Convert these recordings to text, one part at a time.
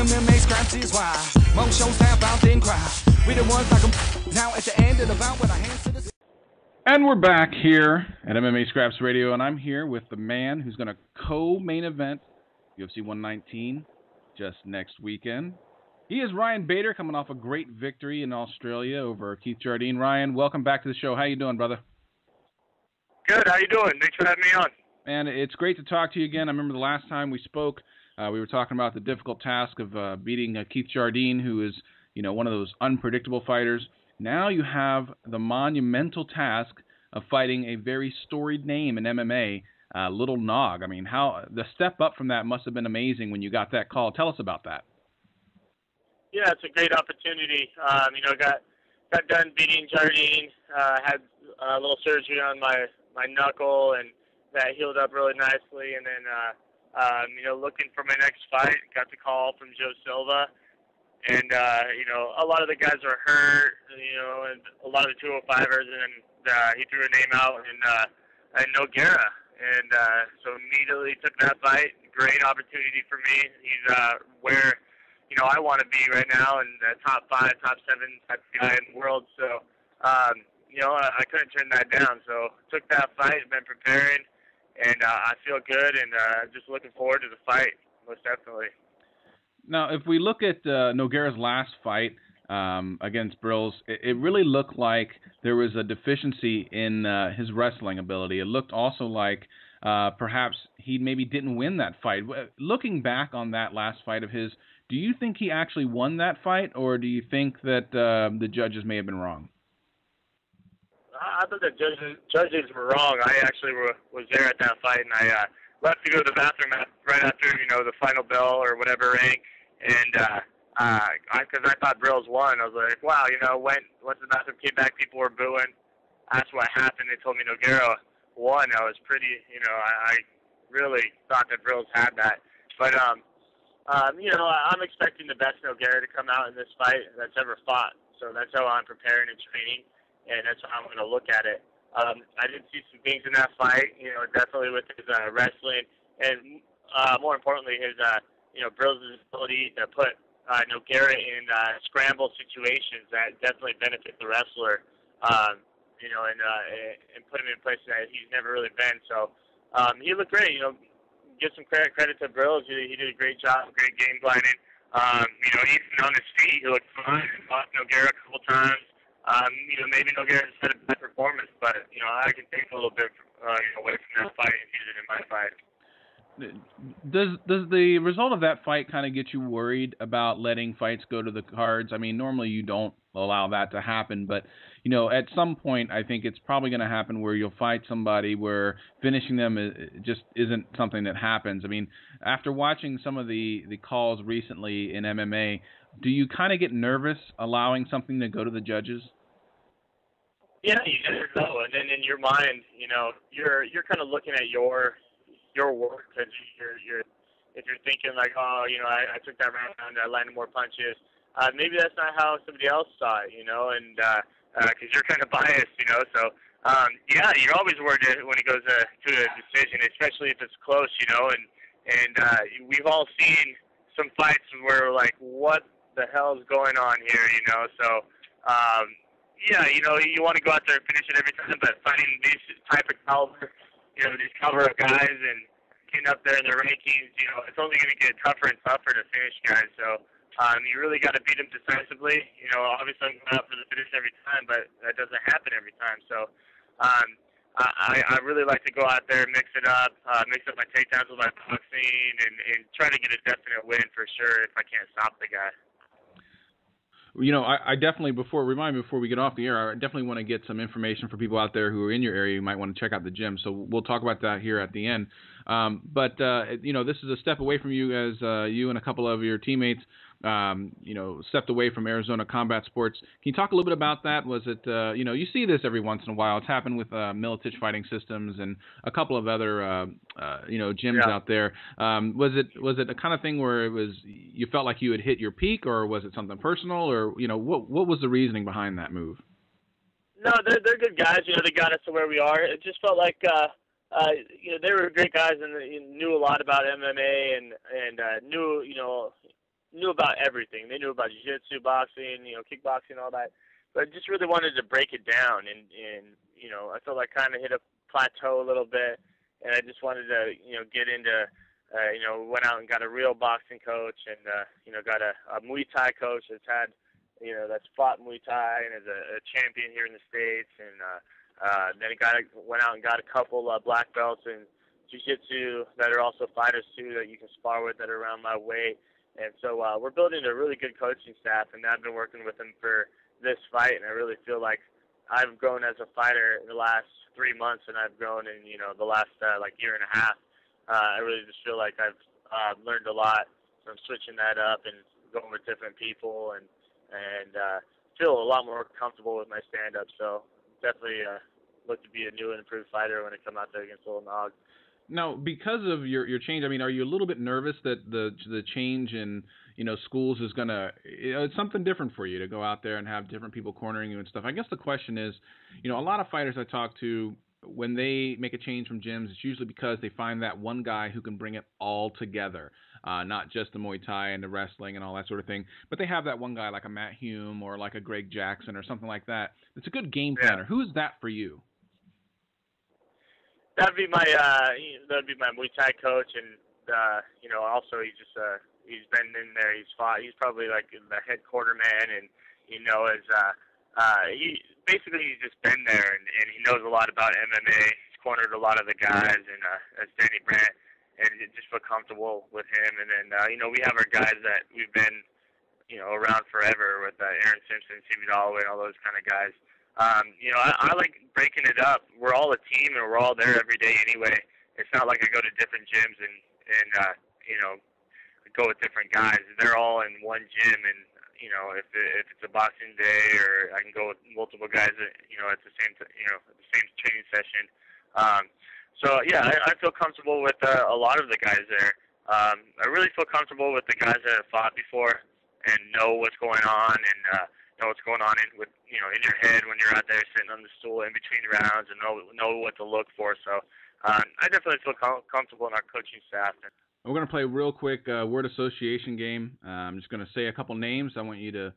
MMA scraps is why most shows tap out then cry. We the ones like them now at the end of the bout with our hands to the... And we're back here at MMA Scraps Radio, and I'm here with the man who's going to co-main event UFC 119 just next weekend. He is Ryan Bader, coming off a great victory in Australia over Keith Jardine. Ryan, welcome back to the show. How you doing, brother? Good. How you doing? Thanks for having me on. And it's great to talk to you again. I remember the last time we spoke, we were talking about the difficult task of beating Keith Jardine, who is, one of those unpredictable fighters. Now you have the monumental task of fighting a very storied name in MMA, Little Nog. I mean, how the step up from that must have been amazing when you got that call. Tell us about that. Yeah, it's a great opportunity. Got done beating Jardine. Had a little surgery on my knuckle, and that healed up really nicely. And then, looking for my next fight, got the call from Joe Silva. And, a lot of the guys are hurt, and a lot of the 205ers, and he threw a name out in Nogueira. And so immediately took that fight. Great opportunity for me. He's where, I want to be right now in the top 5, top 7 type guy in the world. So, I couldn't turn that down. So took that fight, been preparing, and I feel good, and just looking forward to the fight, most definitely. Now, if we look at Nogueira's last fight against Brills, it really looked like there was a deficiency in his wrestling ability. It looked also like perhaps he maybe didn't win that fight. Looking back on that last fight of his, do you think he actually won that fight, or do you think that the judges may have been wrong? I thought the judges were wrong. I actually was there at that fight, and I left to go to the bathroom right after, the final bell or whatever rang. And because I thought Brills won, I was like, wow, once the bathroom came back, people were booing. Asked what happened. They told me Nogueira won. I was pretty, I really thought that Brills had that. But, I'm expecting the best Nogueira to come out in this fight that's ever fought. So that's how I'm preparing and training, and that's how I'm going to look at it. I did see some things in that fight, definitely with his wrestling, and more importantly, his Brills' ability to put Nogueira in scramble situations that definitely benefit the wrestler, and put him in places that he's never really been. So he looked great. Give some credit to Brills. He did a great job, great game planning. Even on his feet, he looked fine. Fought Nogueira a couple times. Maybe Nogueira just had a bad performance, but I can take a little bit away from that fight and use it in my fight. Does the result of that fight kind of get you worried about letting fights go to the cards? I mean, normally you don't allow that to happen, but at some point I think it's probably going to happen where you'll fight somebody where finishing them just isn't something that happens. I mean, after watching some of the calls recently in MMA, do you kind of get nervous allowing something to go to the judges? Yeah, you never know, and then in your mind, you're kind of looking at your work, because if you're thinking like, I took that round, I landed more punches. Maybe that's not how somebody else saw it, and because you're kind of biased, So you're always worried when it goes to a decision, especially if it's close, And we've all seen some fights where we're like, what the hell's going on here, So you want to go out there and finish it every time, but fighting these type of caliber. These caliber of guys and getting up there in the rankings, it's only going to get tougher and tougher to finish guys. So you really got to beat them decisively. Obviously I'm going out for the finish every time, but that doesn't happen every time. So I really like to go out there, mix it up, mix up my takedowns with my boxing, and try to get a definite win for sure if I can't stop the guy. I definitely, before we get off the air, I definitely want to get some information for people out there who are in your area who might want to check out the gym. So we'll talk about that here at the end. But this is a step away from you, as you and a couple of your teammates, stepped away from Arizona Combat Sports. Can you talk a little bit about that? Was it, you see this every once in a while. It's happened with Militich Fighting Systems and a couple of other, gyms out there. Was it a kind of thing where it was, you felt like you had hit your peak, or was it something personal, or, what was the reasoning behind that move? No, they're good guys. They got us to where we are. It just felt like, they were great guys and knew a lot about MMA and knew knew about everything. They knew about jiu-jitsu, boxing, kickboxing, all that. But I just really wanted to break it down, and I felt like kind of hit a plateau a little bit, and I just wanted to, get into, went out and got a real boxing coach, and got a Muay Thai coach that's fought Muay Thai and is a champion here in the States, and then went out and got a couple black belts in jiu-jitsu that are also fighters too that you can spar with that are around my weight. And so we're building a really good coaching staff, and I've been working with them for this fight, and I really feel like I've grown as a fighter in the last 3 months, and I've grown in the last year and a half. I really just feel like I've learned a lot from switching that up and going with different people, and feel a lot more comfortable with my stand-up. So definitely look to be a new and improved fighter when I come out there against Little Nog. Now, because of your change, I mean, are you a little bit nervous that the change in schools is gonna it's something different for you to go out there and have different people cornering you and stuff? I guess the question is, a lot of fighters I talk to, when they make a change from gyms, it's usually because they find that one guy who can bring it all together, not just the Muay Thai and the wrestling and all that sort of thing, but they have that one guy like a Matt Hume or like a Greg Jackson or something like that. It's a good game planner. Who is that for you? That'd be my Muay Thai coach, and also he's been in there. He's fought. He's probably like the head quarter man, and he's just been there, and he knows a lot about MMA. He's cornered a lot of the guys, and as Danny Brandt, and just feel comfortable with him. And then we have our guys that we've been around forever with Aaron Simpson, Stevie Dalloway, and all those kind of guys. I like breaking it up. We're all a team, and we're all there every day anyway. It's not like I go to different gyms and go with different guys. They're all in one gym, and if it's a boxing day, or I can go with multiple guys at the same the same training session. I feel comfortable with a lot of the guys there. I really feel comfortable with the guys that have fought before and know what's going on, and know what's going on in your head when you're out there sitting on the stool in between rounds, and know what to look for. So I definitely feel comfortable in our coaching staff. We're going to play a real quick word association game. I'm just going to say a couple names. I want you to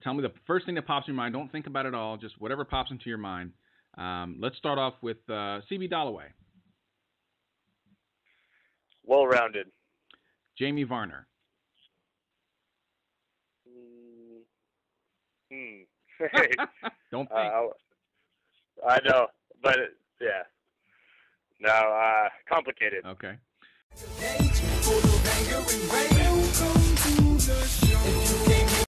tell me the first thing that pops in your mind. Don't think about it all. Just whatever pops into your mind. Let's start off with C.B. Dalloway. Well-rounded. Jamie Varner. Don't think. I know, but yeah. No, complicated. Okay. Full of anger and rage.